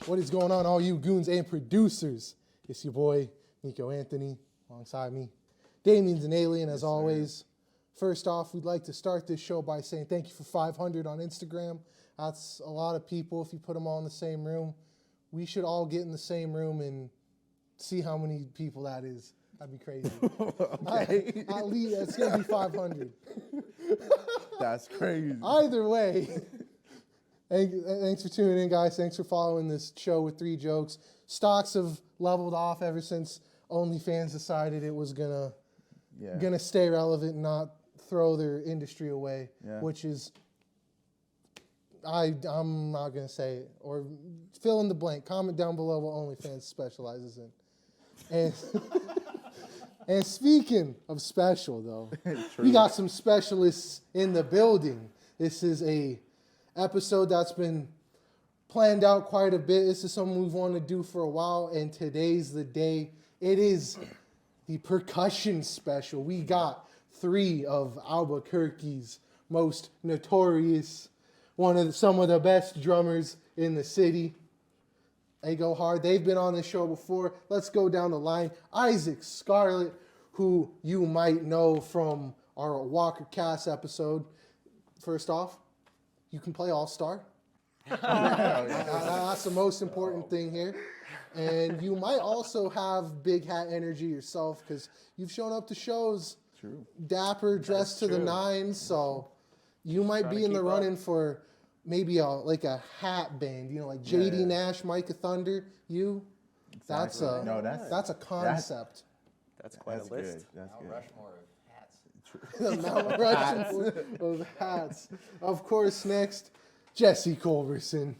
What is going on, all you goons and producers? It's your boy, Nico Anthony, alongside me. Damien's an alien, as always. First off, we'd like to start this show by saying thank you for 500 on Instagram. That's a lot of people. If you put them all in the same room, we should all get in the same room and see how many people that is. That'd be crazy. Okay. At least it's going to be 500. That's crazy. Either way, thanks for tuning in, guys. Thanks for following this show with 3 jokes. Stocks have leveled off ever since OnlyFans decided it was gonna stay relevant and not throw their industry away, which is, I'm not gonna say it, or fill in the blank. Comment down below what OnlyFans specializes in. And and speaking of special, though, we got some specialists in the building. This is a episode that's been planned out quite a bit. This is something we've wanted to do for a while, and today's the day. It is the Percussion Special. We got 3 of Albuquerque's most notorious, some of the best drummers in the city. They go hard. They've been on the show before. Let's go down the line. Isaac Scarlott, who you might know from our Walker Kass episode. First off, you can play All-Star. That's the most important thing here. And you might also have big hat energy yourself because you've shown up to shows dapper, dressed to the nines. So you might be in the running for maybe a hat band, like JD Nash, Micah Thunder. That's a concept. That's quite a list. That's Mount good. Rushmore of hats. The Mount Rushmore of hats. Of course, next, Jesse Culberson.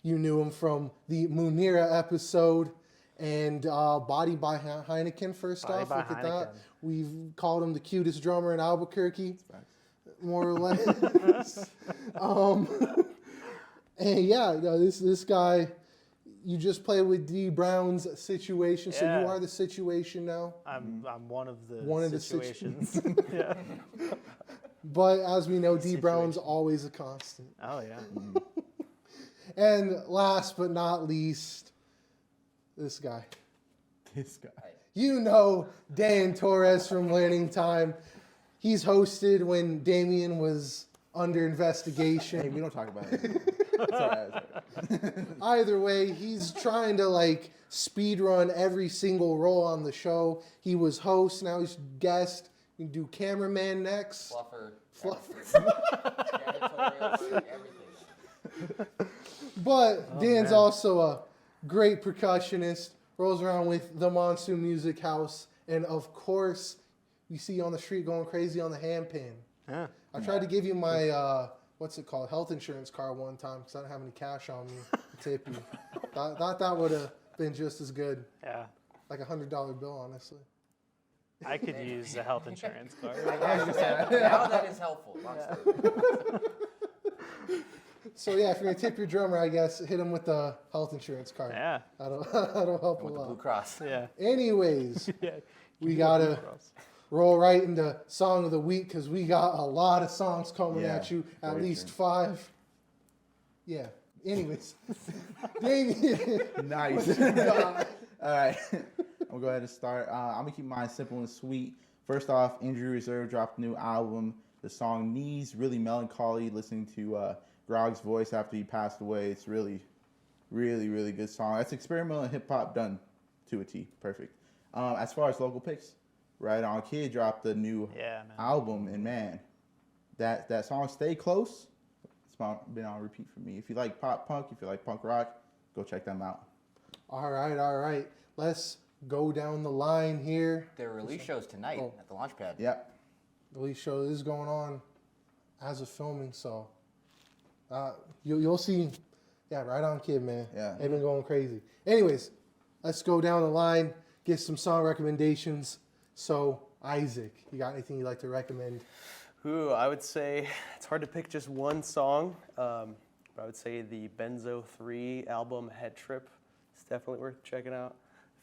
You knew him from the Munirah episode and Body by Heineken. First off, look at that. We've called him the cutest drummer in Albuquerque, more or less. And this guy, you just played with D Brown's Situation, so you are the Situation now. I'm one of the situations. Yeah. But as we know, D Brown's always a constant. Oh yeah. And last but not least, this guy. You know Dan Torres from Learning Time. He's hosted when Damien was under investigation. Hey, we don't talk about it. It's all right. Either way, he's trying to speed run every single role on the show. He was host, now he's guest. You can do cameraman next. Fluffer. Janitorial, everything. But Dan's also a great percussionist, rolls around with the Monsoon Music House, and of course, we see you on the street going crazy on the handpan. Yeah. I tried to give you my, health insurance card one time because I didn't have any cash on me to tip you. Thought that would have been just as good. Yeah. Like $100 bill, honestly. I could use a health insurance card. Now that is helpful. So yeah, if you're gonna tip your drummer, I guess hit him with the health insurance card. Yeah. That'll help With a the lot. Blue Cross. Yeah. Anyways, Yeah. we gotta roll right into Song of the Week because we got a lot of songs coming at you, at least 5. Yeah. Anyways, Damien. Nice. All right. I'm going to go ahead and start. I'm going to keep mine simple and sweet. First off, Injury Reserve dropped a new album. The song Knees, really melancholy, listening to Grog's voice after he passed away. It's really, really, really good song. That's experimental hip-hop done to a T. Perfect. As far as local picks, Right On Kid dropped a new album, and man, that song Stay Close, it's been on repeat for me. If you like pop punk, if you like punk rock, go check them out. All right. Let's go down the line here. Their release shows tonight at the Launchpad. Yep. The release show is going on as of filming, so you'll see. Yeah, Right On Kid, man. Yeah. They've been going crazy. Anyways, let's go down the line, get some song recommendations. So, Isaac, you got anything you'd like to recommend? Ooh, I would say it's hard to pick just one song. But I would say the Benzo 3 album, Head Trip, is definitely worth checking out.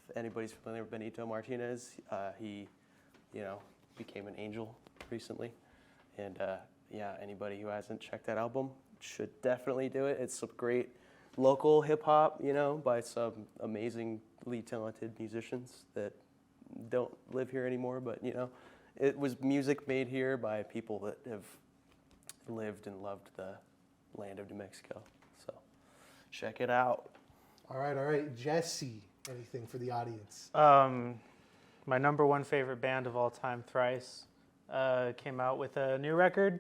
If anybody's familiar with Benito Martinez, he, became an angel recently. And anybody who hasn't checked that album should definitely do it. It's some great local hip hop, by some amazingly talented musicians that don't live here anymore, but it was music made here by people that have lived and loved the land of New Mexico. So check it out. All right. Jesse, anything for the audience? My number one favorite band of all time, Thrice, came out with a new record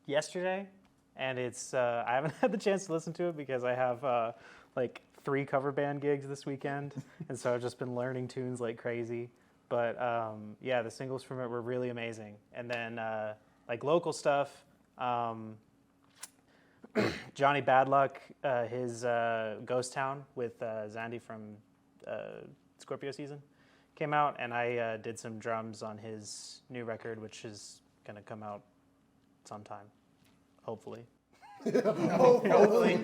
yesterday, and it's I haven't had the chance to listen to it because I have like 3 cover band gigs this weekend, and so I've just been learning tunes like crazy. But the singles from it were really amazing. And then like local stuff, Johnny Badluck, his Ghost Town with Zandy from Scorpio Season came out, and I did some drums on his new record, which is going to come out sometime, hopefully. Hopefully.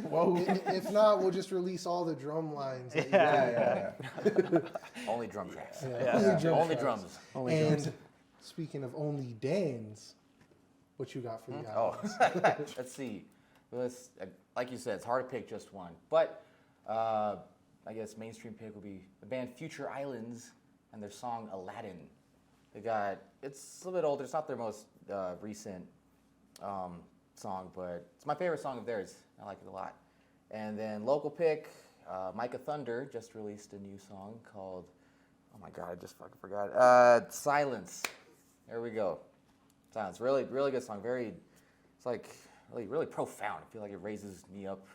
Whoa. If not, we'll just release all the drum lines. Yeah. Only drum tracks. Only drums. And speaking of only Dans, what you got for the audience? Let's see. Like you said, it's hard to pick just one. But I guess mainstream pick would be the band Future Islands and their song Aladdin. It's a little bit older. It's not their most recent song, but it's my favorite song of theirs. I like it a lot. And then local pick, Micah Thunder just released a new song called, oh my God, I just fucking forgot. Silence. There we go. Silence. Really, really good song. It's like really profound. I feel like it raises me up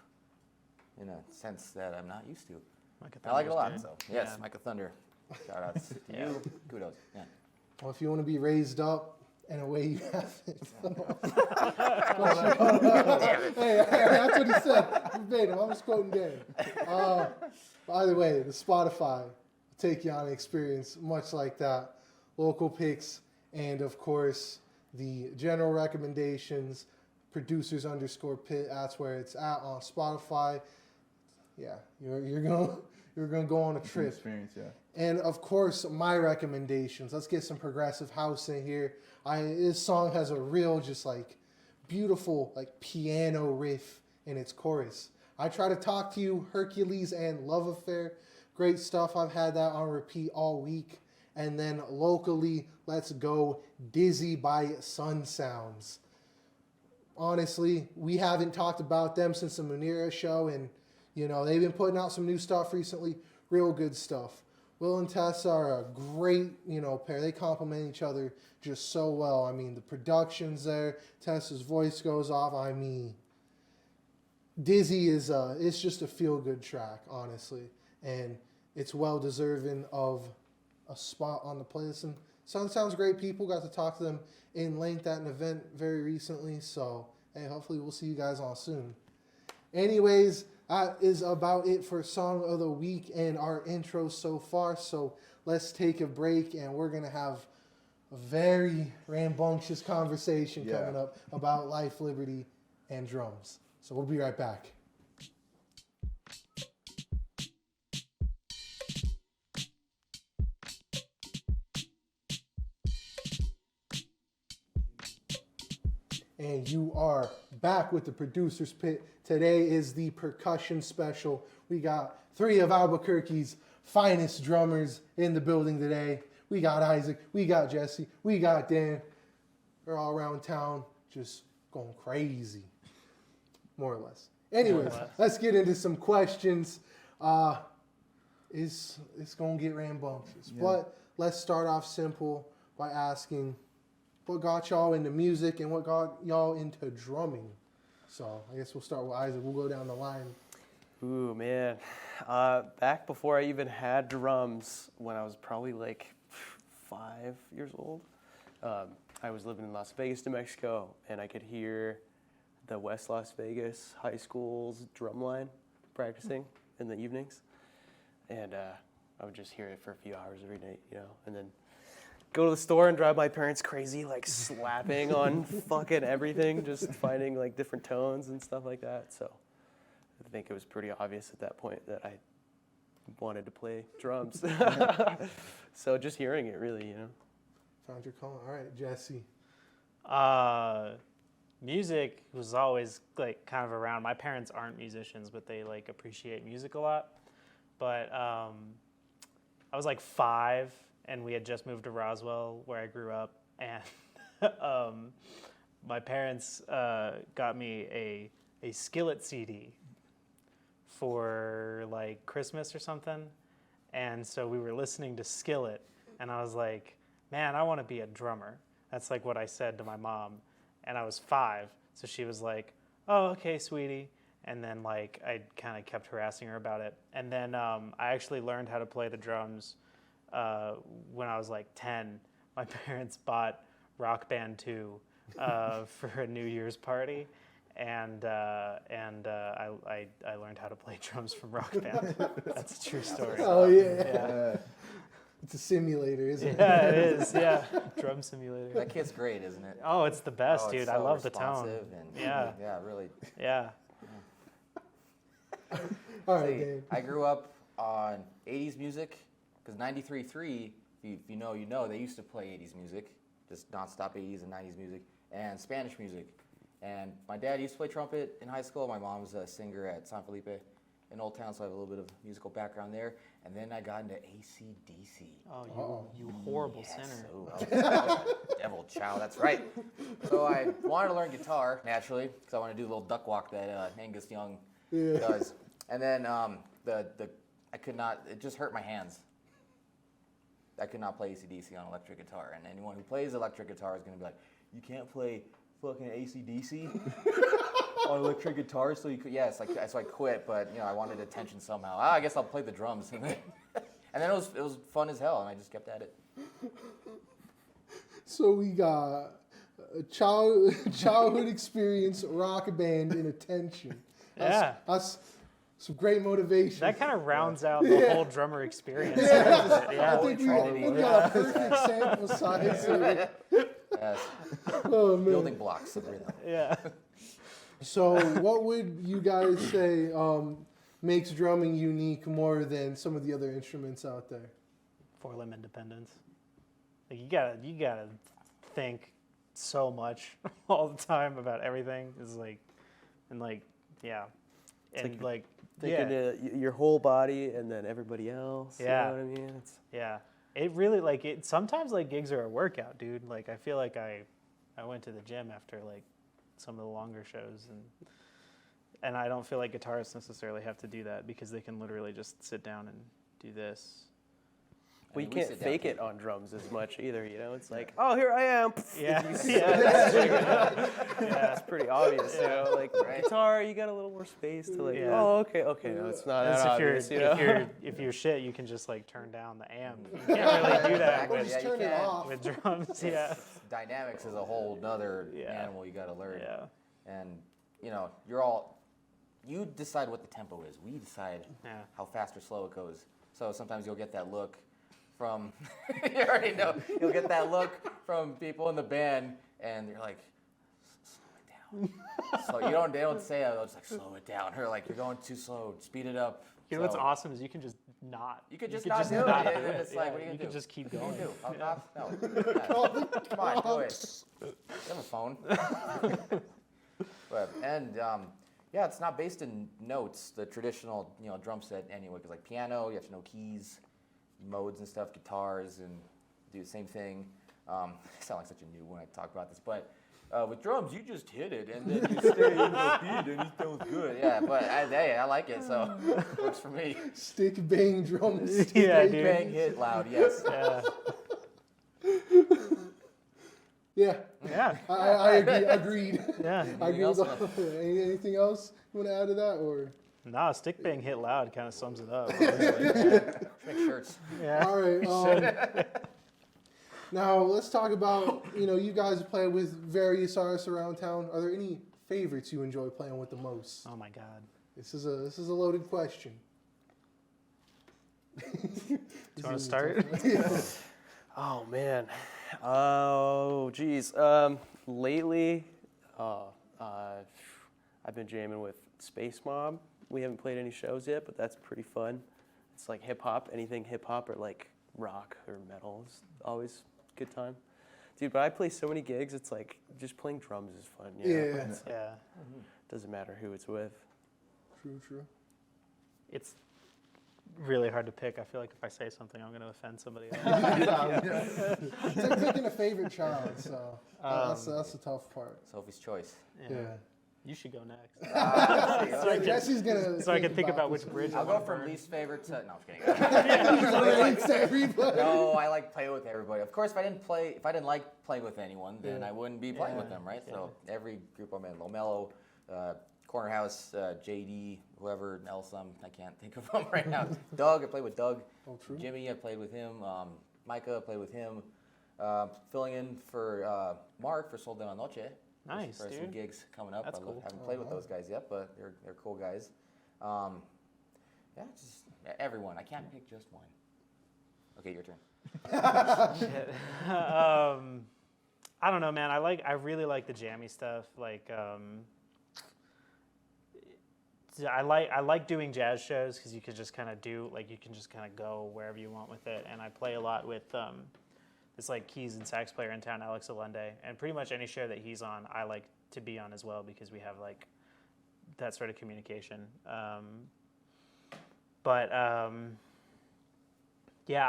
in a sense that I'm not used to. I like it a lot. So yes, Micah Thunder. Shout outs to you. Kudos. Yeah. Well, if you want to be raised up in a way you haven't. Hey, that's what he said. Verbatim. I was quoting Dan. By the way, the Spotify will take you on an experience much like that. Local picks, and of course, the general recommendations, producers_pit. That's where it's at on Spotify. Yeah, you're gonna go on a trip. Experience, yeah. And of course, my recommendations. Let's get some progressive house in here. This song has a real, just like beautiful, like piano riff in its chorus. I Try to Talk to You, Hercules, and Love Affair. Great stuff. I've had that on repeat all week. And then locally, let's go Dizzy by Sun Sounds. Honestly, we haven't talked about them since the Munirah show, and they've been putting out some new stuff recently. Real good stuff. Will and Tess are a great, pair. They complement each other just so well. I mean, the production's there. Tess's voice goes off. I mean, Dizzy is it's just a feel-good track, honestly. And it's well deserving of a spot on the playlist. And sounds great people. Got to talk to them in length at an event very recently. So, hey, hopefully we'll see you guys on soon. Anyways, that is about it for Song of the Week and our intro so far. So let's take a break, and we're going to have a very rambunctious conversation coming up about life, liberty, and drums. So we'll be right back. And you are back with the Producer's Pit. Today is the Percussion Special. We got 3 of Albuquerque's finest drummers in the building today. We got Isaac, we got Jesse, we got Dan. They're all around town just going crazy, more or less. Anyways, let's get into some questions. It's going to get rambunctious. Yeah. But let's start off simple by asking, what got y'all into music and what got y'all into drumming? So I guess we'll start with Isaac. We'll go down the line. Ooh, man. Back before I even had drums, when I was probably like 5 years old, I was living in Las Vegas, New Mexico, and I could hear the West Las Vegas high school's drum line practicing in the evenings. And I would just hear it for a few hours every night, and then go to the store and drive my parents crazy, like slapping on fucking everything, just finding like different tones and stuff like that. So I think it was pretty obvious at that point that I wanted to play drums. So just hearing it really, Found your calling. All right, Jesse. music was always like kind of around. My parents aren't musicians, but they like appreciate music a lot. But I was like 5, and we had just moved to Roswell, where I grew up, and my parents got me a Skillet CD for like Christmas or something, and so we were listening to Skillet, and I was like, man, I want to be a drummer. That's like what I said to my mom, and I was 5, so she was like, oh, okay, sweetie. And then like I kind of kept harassing her about it, and then I actually learned how to play the drums when I was like 10. My parents bought Rock Band 2 for a New Year's party, and I learned how to play drums from Rock Band. That's a true story. Oh yeah. Yeah, It's a simulator, isn't it? yeah, it is. Yeah, drum simulator. That kid's great, isn't it? Oh, it's the best, Oh, dude. it's I so love the tone. responsive and- Yeah. Yeah, really. Yeah. All right, See, Dave. I grew up on 80s music because 93.3, if you know, you know, they used to play 80s music, just nonstop 80s and 90s music, and Spanish music. And my dad used to play trumpet in high school. My mom was a singer at San Felipe in Old Town, so I have a little bit of musical background there. And then I got into AC/DC. Oh, you horrible sinner. Devil child, that's right. So I wanted to learn guitar, naturally, because I wanted to do a little duck walk that Angus Young does. And then I could not, it just hurt my hands. I could not play AC/DC on electric guitar. And anyone who plays electric guitar is going to be like, you can't play fucking AC/DC on electric guitar, so you could, yeah, so I quit, but I wanted attention somehow. I guess I'll play the drums. And then it was fun as hell, and I just kept at it. So we got a childhood experience, Rock Band, and attention. That's some great motivation. That kind of rounds out the whole drummer experience. I think we got a perfect sample size here. Yes. Oh, man. Building blocks of rhythm. Yeah. So what would you guys say makes drumming unique more than some of the other instruments out there? 4-limb independence. Like you gotta think so much all the time about everything. It's like, and Thinking your whole body and then everybody else. Yeah. You know what I mean? Yeah. It really sometimes like gigs are a workout, dude. Like I feel like I went to the gym after like some of the longer shows, and I don't feel like guitarists necessarily have to do that because they can literally just sit down and do this. Well, you we can't sit down fake too. it on drums as much either, It's like, oh, here I am. Yeah. Yeah, it's pretty obvious, Like Right. guitar, you got a little more space to like. Yeah. Oh, okay, no, it's not that obvious, if you're shit, you can just like turn down the amp. You can't really do that Or Yeah, just you turn it can. off. with drums. Yeah. Dynamics is a whole nother Yeah. animal you got to learn. Yeah. And you decide what the tempo is. We decide how fast or slow it goes. So sometimes you'll get that look from, you already know, you'll get that look from people in the band, and you're like, slow it down. So they don't say it, they'll just like, slow it down. Or like, you're going too slow, speed it up. You know what's So awesome is you can just not. You could just not do it. And it's like, what are you You going to can do? just keep What are going. you gonna do? Knock? No. Yeah. Come on, do it. You have a phone. It's not based in notes, the traditional, drum set anyway, because like piano, you have to know keys, modes and stuff, guitars, and do the same thing. I sound like such a noob when I talk about this, but with drums, you just hit it, and then you stay in the beat, and it sounds good. Yeah, but I like it, so it works for me. Stick, bang, drum, stick, Yeah, bang, dude. Bang, hit, loud, yes. Yeah. Yeah, Yeah. I agree. Agreed. Yeah. I agree else? with all of it. Anything else you want to add to that, or? Nah, stick bang hit loud kind of sums it up. Make shirts. Yeah. All right. Now let's talk about you guys play with various artists around town. Are there any favorites you enjoy playing with the most? Oh my God. This is a loaded question. Do you want to start? Oh man. Oh geez. Lately, I've been jamming with Space Mob. We haven't played any shows yet, but that's pretty fun. It's like hip hop. Anything hip hop or like rock or metal is always a good time. Dude, but I play so many gigs. It's like just playing drums is fun. Yeah. It's, Yeah. doesn't matter who it's with. True. It's really hard to pick. I feel like if I say something, I'm going to offend somebody else. It's like picking a favorite child, so that's the tough part. Sophie's choice. Yeah. You should go next. So Jesse's gonna. So I can think about which bridge I'll I go want to from burn. least favorite to no, I'm just kidding. No, I like playing with everybody. Of course, if I didn't like playing with anyone, then I wouldn't be playing with them, right? So every group I'm in, Lomelo, Corner House, JD, whoever else I can't think of them right now. Doug, I played with Doug. Oh, true. Jimmy, I played with him. Micah, I played with him. Filling in for Mark for Sol de la Noche. Nice, for some dude. gigs coming up. That's I cool. haven't played with those guys yet, but they're cool guys. Yeah, just everyone. I can't pick just one. Okay, your turn. I don't know, man. I really like the jammy stuff. Like, I like doing jazz shows because you can just kind of go wherever you want with it. And I play a lot with this like keys and sax player in town, Alex Allende, and pretty much any show that he's on, I like to be on as well because we have like that sort of communication. Yeah,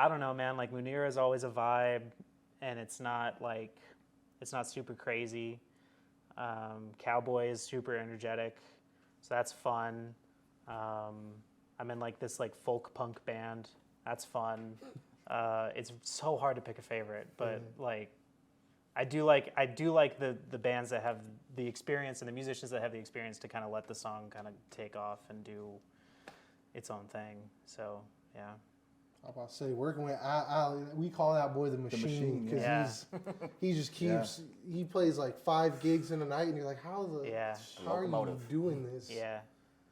I don't know, man. Like Munirah is always a vibe, and it's not super crazy. Cowboy is super energetic, so that's fun. I'm in like this like folk punk band. That's fun. It's so hard to pick a favorite, but like I do like the bands that have the experience and the musicians that have the experience to kind of let the song kind of take off and do its own thing. So yeah. I'm about to say, working with Al, we call that boy the machine because yeah. he just keeps he plays like 5 gigs in a night, and you're like, how are you doing this? Yeah.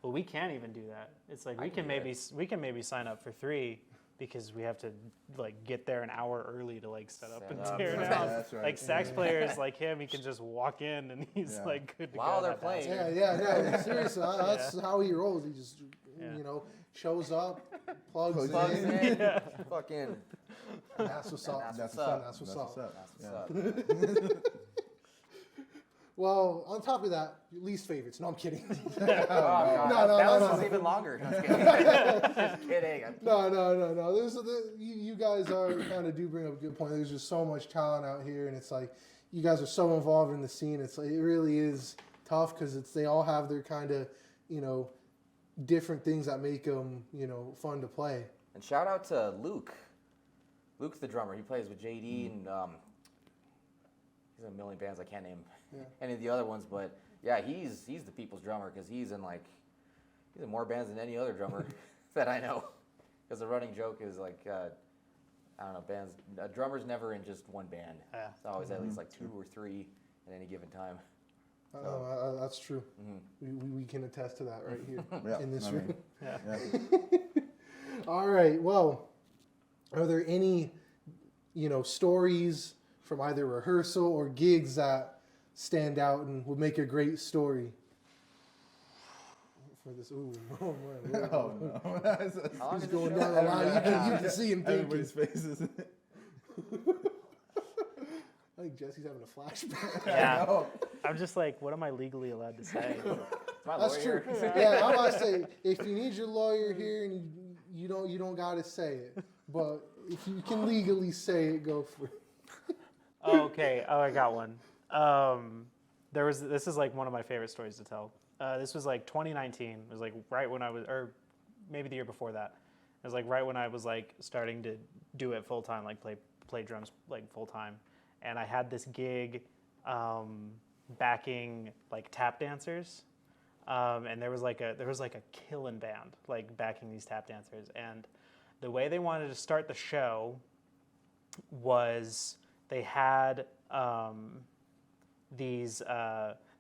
Well, we can't even do that. It's like we can maybe sign up for 3 because we have to like get there an hour early to like set up and tear it out. That's right. Like sax players like him, he can just walk in and he's like good to go. While they're playing. Yeah. Seriously, that's how he rolls. He just shows up, plugs in. Yeah. Fucking. That's what's up. That's what's up. Well, on top of that, your least favorites. No, I'm kidding. Oh, God. That was even longer. Just kidding. Just kidding. No. You guys do bring up a good point. There's just so much talent out here, and it's like you guys are so involved in the scene. It's like it really is tough because they all have their kind of different things that make them fun to play. And shout out to Luke. Luke's the drummer. He plays with JD and he's in a million bands. I can't name any of the other ones, but yeah, he's the people's drummer because he's in more bands than any other drummer that I know. Because the running joke is like I don't know, bands. A drummer's never in just one band. Yeah. It's always at least like 2 or 3 at any given time. That's true. We can attest to that right here in this room. All right. Well, are there any stories from either rehearsal or gigs that stand out and would make a great story for this? Ooh, Oh no! He's going down the line. You can see him thinking. Everybody's faces. I think Jesse's having a flashback. Yeah. I'm just like, what am I legally allowed to say? That's true. Yeah, I'm about to say, if you need your lawyer here and you don't gotta say it, but if you can legally say it, go for it. Okay. Oh, I got one. This is like one of my favorite stories to tell. This was like 2019. It was like right when I was, or maybe the year before that. It was like right when I was like starting to do it full time, like play drums like full time. And I had this gig backing like tap dancers, and there was like a killin' band like backing these tap dancers. And the way they wanted to start the show was they had these.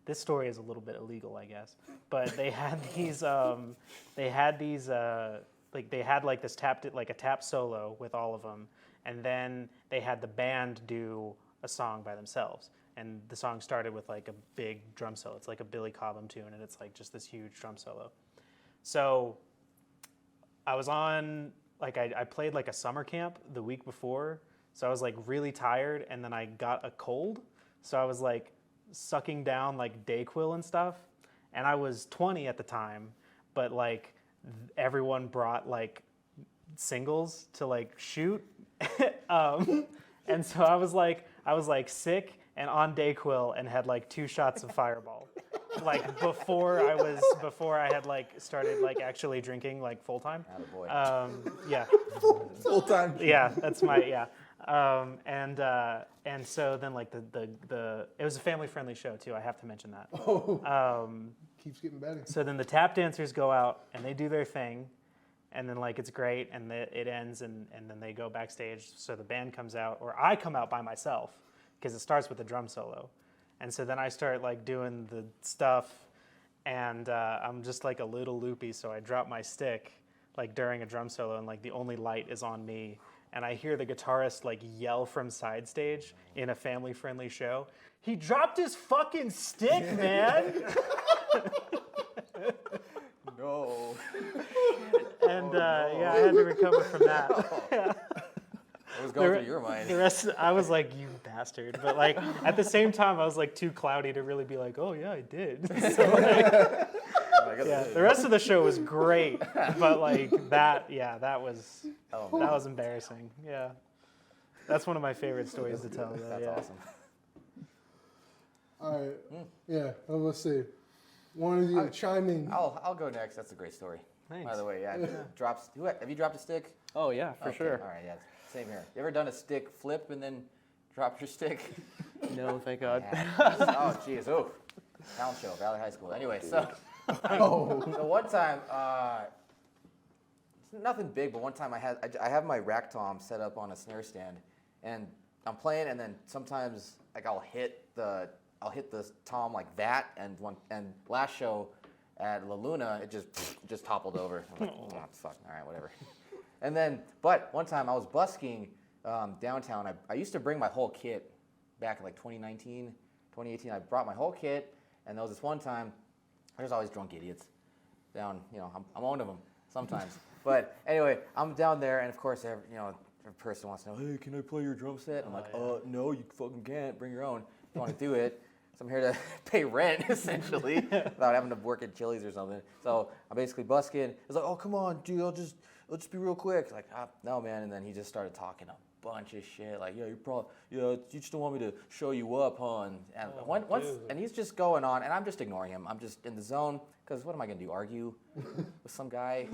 This story is a little bit illegal, I guess, but they had these. They had this tap solo with all of them, and then they had the band do a song by themselves. And the song started with like a big drum solo. It's like a Billy Cobham tune, and it's like just this huge drum solo. So I was on, like I played like a summer camp the week before, So I was like really tired, and then I got a cold. So I was like sucking down like Dayquil and stuff. And I was 20 at the time, but like everyone brought like singles to like shoot. And so I was like sick and on Dayquil and had like 2 shots of Fireball. Like before I had like started like actually drinking like full time. Attaboy. Yeah. Full time. Yeah, that's my and so then like the it was a family friendly show too. I have to mention that. Keeps getting better. So then the tap dancers go out and they do their thing, and then like it's great, and it ends, and then they go backstage. So the band comes out, or I come out by myself because it starts with a drum solo, and so then I start like doing the stuff, and I'm just like a little loopy, so I drop my stick like during a drum solo, and like the only light is on me. And I hear the guitarist like yell from side stage in a family-friendly show, "He dropped his fucking stick, man!" No. And yeah, I had to recover from that. What was going through your mind? The rest, I was like, "You bastard!" But like at the same time, I was like too cloudy to really be like, "Oh yeah, I did." So like, yeah, the rest of the show was great, but like that was that was embarrassing. Yeah, that's one of my favorite stories to tell. Though. That's yeah. awesome. All right. Yeah. Well, let's see. One of you chime in. I'll go next. That's a great story. Thanks. By the way, yeah. Have you dropped a stick? Oh yeah, for Okay, sure. All right, yeah. Same here. You ever done a stick flip and then dropped your stick? No, thank God. Yeah. Oh, jeez. Oh, talent show, Valley High School. Anyway, so one time, it's nothing big, but one time I have my rack tom set up on a snare stand, and I'm playing, and then sometimes like I'll hit the tom like that, and last show at La Luna, it just toppled over. I'm like, oh, fuck, all right, whatever. And then, but one time I was busking downtown. I used to bring my whole kit back in like 2019, 2018. I brought my whole kit, and there was this one time, there's always drunk idiots down, I'm one of them sometimes. But anyway, I'm down there, and of course, every person wants to know, hey, can I play your drum set? I'm like, no, you fucking can't. Bring your own. If you want to do it. So I'm here to pay rent, essentially, without having to work at Chili's or something. So I'm basically busking. It's like, oh, come on, dude, I'll just be real quick. Like, no, man. And then he just started talking a bunch of shit. Like, yeah, you just don't want me to show you up, huh? And he's just going on, and I'm just ignoring him. I'm just in the zone, because what am I going to do, argue with some guy?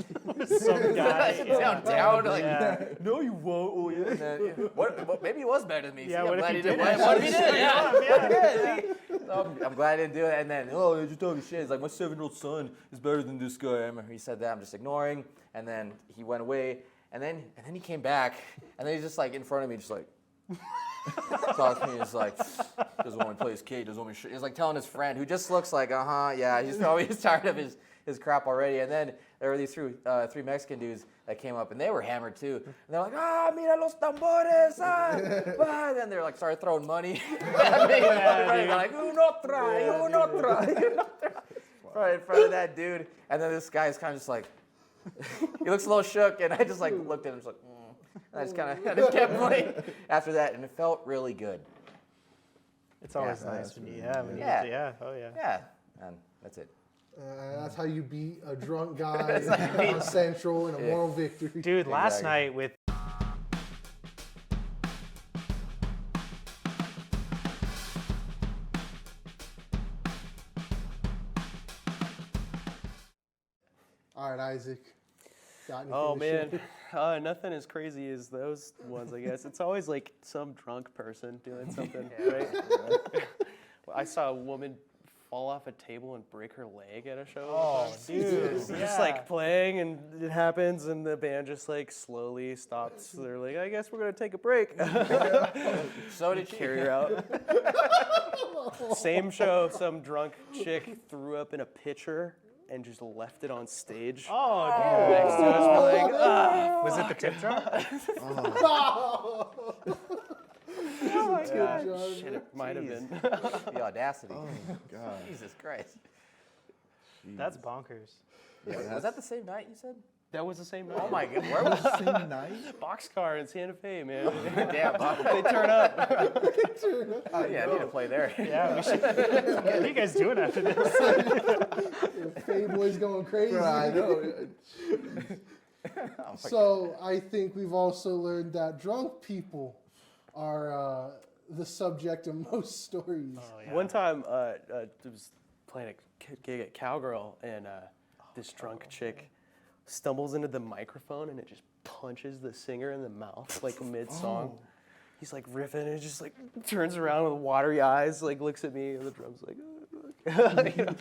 Downtown? Like, no, you won't. Oh, yeah. And then, what, maybe he was better than me. Yeah, See, what if he did? What if he did? Yeah. So I'm glad I didn't do it. And then, they're just talking shit. It's like, my 7-year-old son is better than this guy. I remember he said that. I'm just ignoring. And then he went away. And then he came back. And then he's just like in front of me, just like, talking to me. He's like, doesn't want me to play his kid. Doesn't want me to He's like telling his friend, who just looks like, yeah, he's probably tired of his crap already. And then there were these three Mexican dudes that came up, and they were hammered too. And they're like, mira los tambores, And then they're like, started throwing money at me. They're like, uno trae. Right in front of that dude. And then this guy's kind of just like, he looks a little shook, and I just like looked at him, just like, And I just kept playing after that, and it felt really good. It's always nice when you, Yeah, and that's it. That's how you beat a drunk guy on Central in a moral victory. Dude, last night with All right, Isaac. Got anything Oh to man, share? nothing as crazy as those ones, I guess. It's always like some drunk person doing something, right? I saw a woman fall off a table and break her leg at a show. Oh, dude. We're just like playing, and it happens, and the band just like slowly stops. They're like, I guess we're gonna take a break. So did she. Carry her out. Same show, some drunk chick threw up in a pitcher and just left it on stage. Oh, Next to us, we're like, was it the tip jar? Oh my God. Shit, it might have been. The audacity. Oh my God. Jesus Christ. That's bonkers. Yeah, Was that the same night you said? That was the same night. Oh my God, where was Same night? Boxcar in Santa Fe, man. Damn, Bob. They turn up. Yeah, I need to play there. Yeah, we should. What are you guys doing after this? Faye boy's going crazy. Bro, I know. So I think we've also learned that drunk people are the subject of most stories. Oh, yeah. One time, I was playing a gig at Cowgirl, and this drunk chick stumbles into the microphone, and it just punches the singer in the mouth, like mid-song. He's like riffing, and it just like turns around with watery eyes, like looks at me, and the drum's like, you know?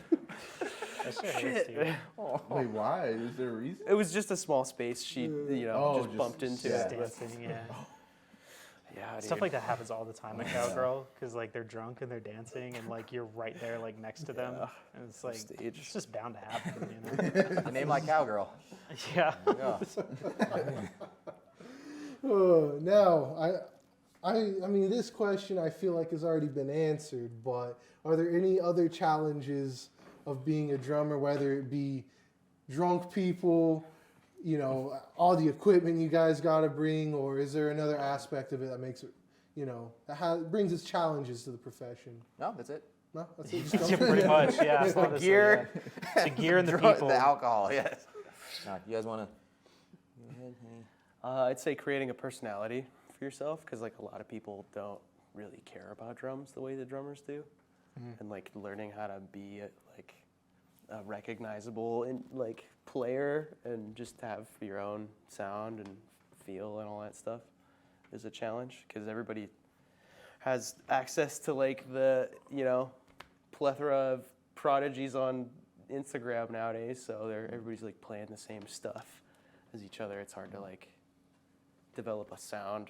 That shit hurts, dude. Wait, why? Is there a reason? It was just a small space she, you know, just bumped into. yeah. it. Dancing, yeah. Yeah, Stuff dude. like that happens all the time at Cowgirl, because like they're drunk and they're dancing, and like you're right there, like next to them, and it's like Stage. it's just bound to happen, you know? A name like Cowgirl. Yeah. Yeah. Now, I mean, this question I feel like has already been answered, but are there any other challenges of being a drummer, whether it be drunk people, you know, all the equipment you guys got to bring, or is there another aspect of it that makes it, you know, brings its challenges to the profession? No, that's it. No, that's it. Just Yeah, don't- pretty much, yeah. The honestly, gear. yeah. The gear and the Drunk- people. The alcohol, yes. You guys want to? I'd say creating a personality for yourself, because like a lot of people don't really care about drums the way the drummers do, and like learning how to be like a recognizable and like player, and just have your own sound and feel and all that stuff is a challenge, because everybody has access to like the, you know, plethora of prodigies on Instagram nowadays, so everybody's like playing the same stuff as each other. It's hard to like develop a sound.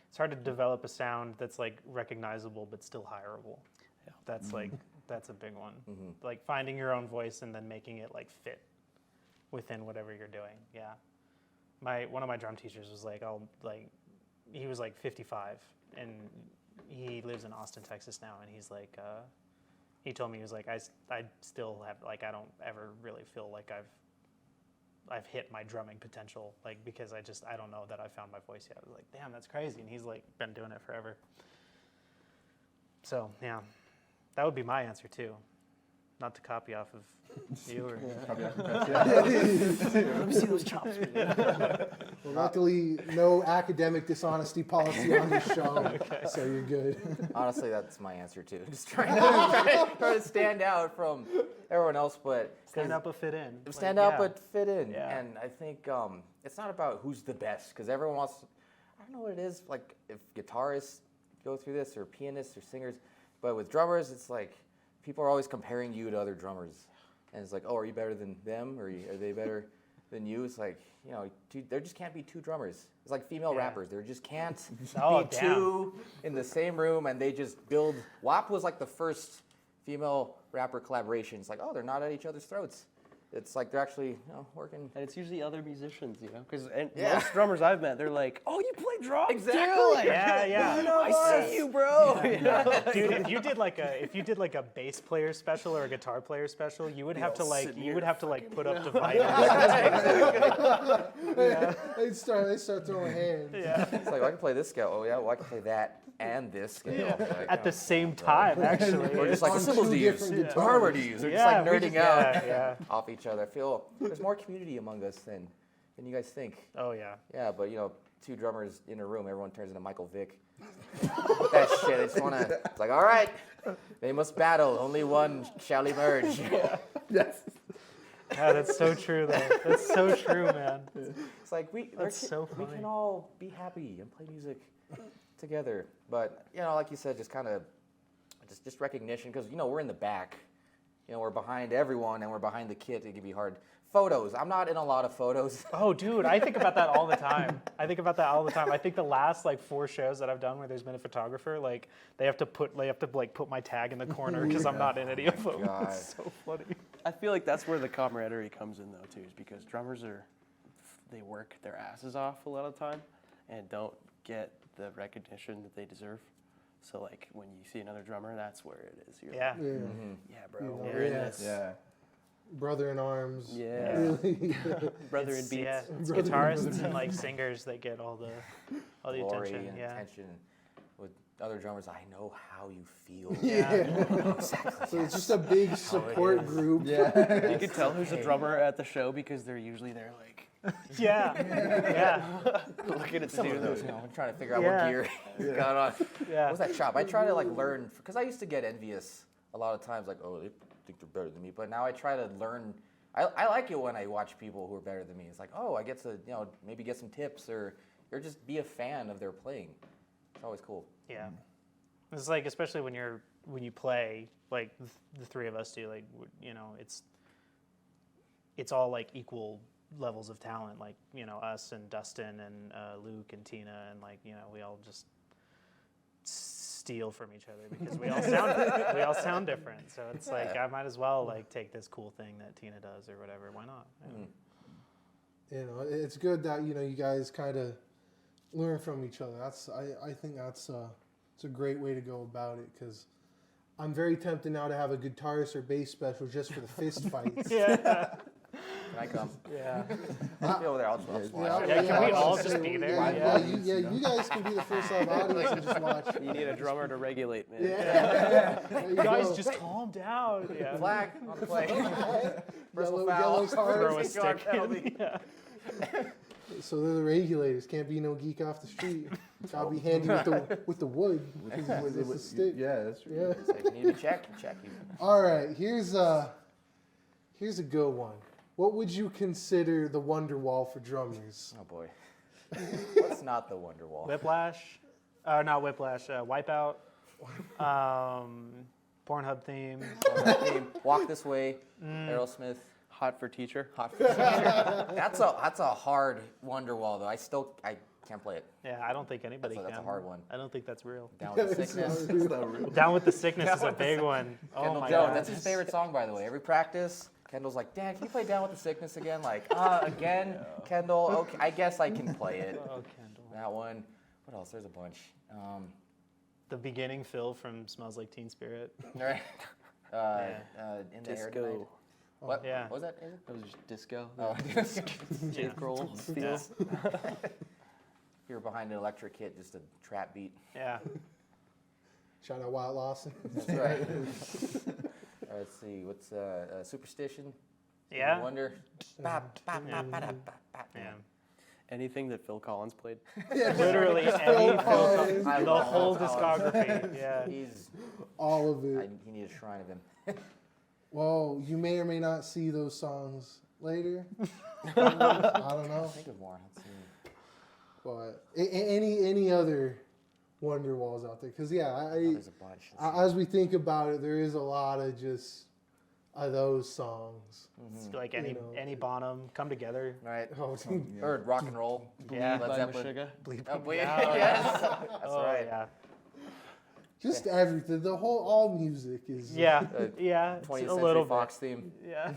It's hard to develop a sound that's like recognizable but still hireable. Yeah. That's like that's a big one. Like finding your own voice and then making it like fit within whatever you're doing. Yeah. One of my drum teachers was like, he was like 55 and he lives in Austin, Texas now, and he's like he told me, he was like, I still have, like, I don't ever really feel like I've hit my drumming potential, like, because I don't know that I found my voice yet. I was like, damn, that's crazy. And he's like been doing it forever. So yeah, that would be my answer too. Not to copy off of you or. Let me see those chops. Well, luckily, no academic dishonesty policy on this show, so you're good. Honestly, that's my answer too. Just trying to stand out from everyone else, but Stand out but fit in. stand Like, out yeah. but fit in. Yeah. And I think it's not about who's the best, because everyone wants. I don't know what it is. Like if guitarists go through this, or pianists, or singers, but with drummers, it's like people are always comparing you to other drummers, and it's like, oh, are you better than them, or are they better than you? It's like, you know, there just can't be two drummers. It's like female rappers. There just can't Oh, be damn. two in the same room, and they just build. WAP was like the first female rapper collaboration. It's like, oh, they're not at each other's throats. It's like they're actually, you know, working. And it's usually other musicians, you know, because Yeah. most drummers I've met, they're like, "Oh, you play drums, Exactly. too? Like, Yeah, yeah. I see you, bro." Dude, if you did like a bass player special or a guitar player special, you would have to all like sitting you would here have to like put up dividers. They start throwing hands. Yeah. It's like, well, I can play this scale. Oh yeah, well, I can play that and this scale. Like, At the same time, actually. or just like On the cymbals two to use, different the guitars. hardware to use. They're just like we nerding out Yeah. off each other. I feel there's more community among us than you guys think. Oh yeah. Yeah, but you know, two drummers in a room, everyone turns into Michael Vick. That shit. I just wanna. It's like, all right, they must battle. Only one shall emerge. Yes. Yeah, that's so true though. That's so true, man. It's like we funny. can all be happy and play music together. But you know, like you said, just kind of just recognition, because you know we're in the back. You know, we're behind everyone and we're behind the kit. It can be hard. Photos. I'm not in a lot of photos. Oh, dude, I think about that all the time. I think the last like 4 shows that I've done where there's been a photographer, like they have to put my tag in the corner because I'm not in any of them. God. It's so funny. I feel like that's where the camaraderie comes in, though, too, is because drummers they work their asses off a lot of the time and don't get the recognition that they deserve. So, like, when you see another drummer, that's where it is. You're Yeah. like, Yeah. yeah, bro, Yeah. we're in Yeah. this. Yeah. brother in arms. Yeah. Really. Brother in beats. Yeah, it's Brother- guitarists and like singers that get all the Glory attention. and Yeah. attention. With other drummers, I know how you feel. Yeah. Exactly. So it's just a big support is. group. Yeah. You can tell who's a drummer at the show because they're usually there, like Yeah. Yeah. looking at Some of those, students. I'm trying to figure out Yeah. what gear he's got on. Yeah. What's that chop? I try to like learn because I used to get envious a lot of times, like, oh, they think they're better than me. But now I try to learn. I like it when I watch people who are better than me. It's like, oh, I get to maybe get some tips or just be a fan of their playing. It's always cool. Yeah. It's like, especially when you play, like the three of us do, like, it's all like equal levels of talent, like, us and Dustin and Luke and Tina, and like, we all just steal from each other because we all sound different. So it's like, I might as well like take this cool thing that Tina does or whatever. Why not? Yeah. It's good that you guys kind of learn from each other. I think that's it's a great way to go about it, because I'm very tempted now to have a guitarist or bass special just for the fist fights. Yeah. Can I come? Yeah. Be over there. I'll just watch. Yeah, can we I was all gonna just say, be there? You guys can be the first live audience and just watch. You need a drummer to regulate, man. Yeah. There you Guys, go. just calm down. Yeah. Flag on the play. Personal foul. Yellow's hard. Throw a Six yard stick penalty. in. Yeah. So they're the regulators. Can't be no geek off the street. Gotta be handy with the wood. With the stick. Yeah, that's true. Yeah. It's like, you need to check you. All right. Here's a good one. What would you consider the wonder wall for drummers? Oh boy. What's not the Wonderwall? Whiplash. Not Whiplash. Wipeout. Pornhub theme. Walk This Way. Aerosmith. Hot for teacher. Hot for Teacher. That's a hard Wonderwall though. I can't play it. Yeah, I don't think anybody That's a can. hard one. I don't think that's real. Down with the Sickness. It's not real. Down with the Sickness Down is a with the big one. Oh Kendall my Jones. god. That's his favorite song, by the way. Every practice, Kendall's like, "Dad, can you play Down with the Sickness again?" Like, again, Kendall. Okay, I guess I can play it. Oh, Kendall. That one. What else? There's a bunch. The beginning Phil from Smells Like Teen Spirit. Right. In the Air Tonight. Disco. What? Yeah. What was that? Isaac? That was just disco. Oh. J. Kroll Yeah. feels. If you're behind an electric hit, just a trap beat. Yeah. Shout out Wyatt Lawson. That's right. Let's see. What's Superstition? Yeah. Wonder. Bop, bop, bop, bop, bop, bop. Yeah. Anything that Phil Collins played. Literally any Phil Phil Collins. I the love whole Phil Collins. discography. Yeah. He's. All of it. He needs a shrine of him. Well, you may or may not see those songs later. I don't know. Think of more. Let's see. But any other wonder walls out there? Because There's a bunch. Let's see. as we think about it, there is a lot of just those songs. It's like any You know. any Bonham come together. Right. Oh, Or rock and roll. Yeah. Led By Zeppelin. Meshuggah. Oh, Yeah. yes. That's Oh, right. Yeah. just everything. The whole all music is. Yeah. Yeah. It's 20th a Century little Fox theme. bit. Yeah.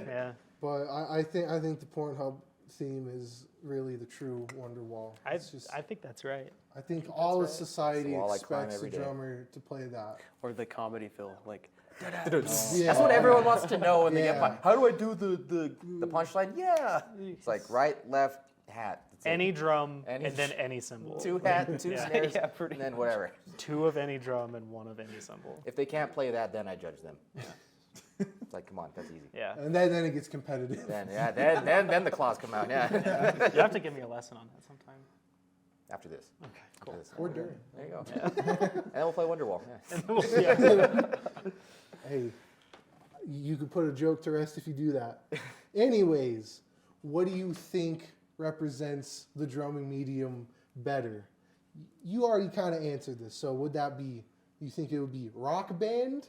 Yeah. But I think the Pornhub theme is really the true wonder wall. I It's just, think that's right. I think all of society It's a wall I climb expects the every day. drummer to play that. Or the comedy Phil. Like, Yeah. That's what everyone wants to know when they get Yeah. punched. How do I do the punchline? Yeah. It's like right, left, hat. That's it. Any drum Any- and then any cymbal. Two hat, two Yeah. snares, Yeah, pretty and then whatever. Two of any drum and one of any cymbal. If they can't play that, then I judge them. It's like, come on, that's easy. Yeah. And then it gets competitive. Then the claws come out. Yeah. You have to give me a lesson on that sometime. After this. Okay, cool. After this. Or during. There you go. And then we'll play Wonderwall. Yeah. Yeah. Hey, you could put a joke to rest if you do that. Anyways, what do you think represents the drumming medium better? You already kind of answered this. So would that be, you think it would be Rock Band,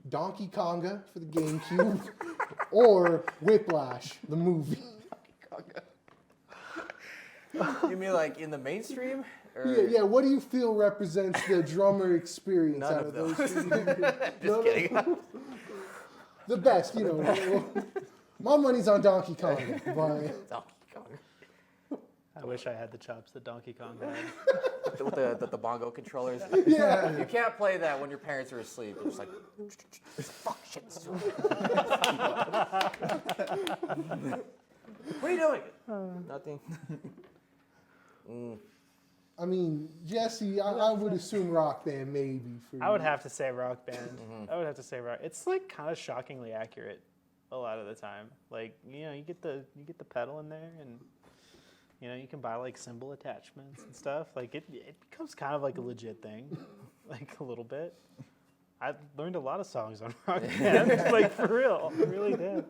Donkey Konga for the GameCube, or Whiplash, the movie? You mean like in the mainstream? Or Yeah, what do you feel represents the drummer experience None out of of those two? Just kidding. The best, you know. My money's on Donkey Kong, but Donkey Kong. I wish I had the chops that Donkey Kong had. With the bongo controllers. Yeah. You can't play that when your parents are asleep. You're just like, fuck shit. What are you doing? Nothing. I mean, Jesse, I would assume Rock Band maybe for you. I would have to say Rock Band. I would have to say Rock. It's like kind of shockingly accurate a lot of the time. Like, you know, you get the pedal in there, and you know, you can buy like cymbal attachments and stuff. Like it becomes kind of like a legit thing, like a little bit. I learned a lot of songs on Rock Band, like for real. I really did.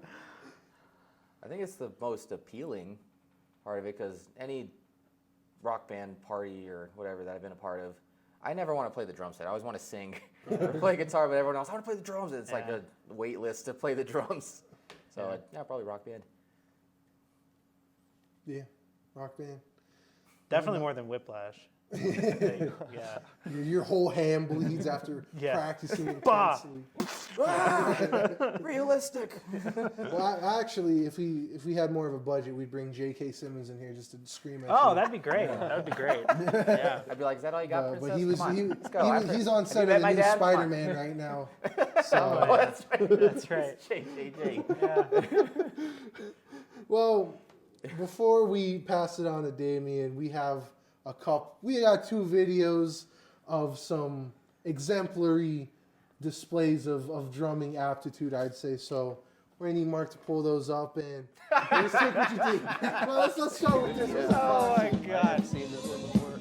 I think it's the most appealing part of it because any rock band party or whatever that I've been a part of, I never want to play the drum set. I always want to sing or play guitar, but everyone else, I want to play the drums. And it's like a wait list to play the drums. So yeah, probably Rock Band. Yeah, Rock Band. Definitely more than Whiplash. Like, yeah. Your whole hand bleeds after practicing Bah! intensely. Realistic. Well, actually, if we had more of a budget, we'd bring J.K. Simmons in here just to scream at you. Oh, that'd be great. That would be great. Yeah. I'd be like, is that all you got, Princess? But he was Come on, he, let's go. he's on set met of the my new dad? Come on. Spider-Man right now. So, Oh, yeah. That's right. That's right. JJJ. Yeah. well, before we pass it on to Damien, we got two videos of some exemplary displays of drumming aptitude, I'd say. So we're gonna need Mark to pull those up and let's take what you think. Well, let's start with this. Oh my God. I've seen this one before.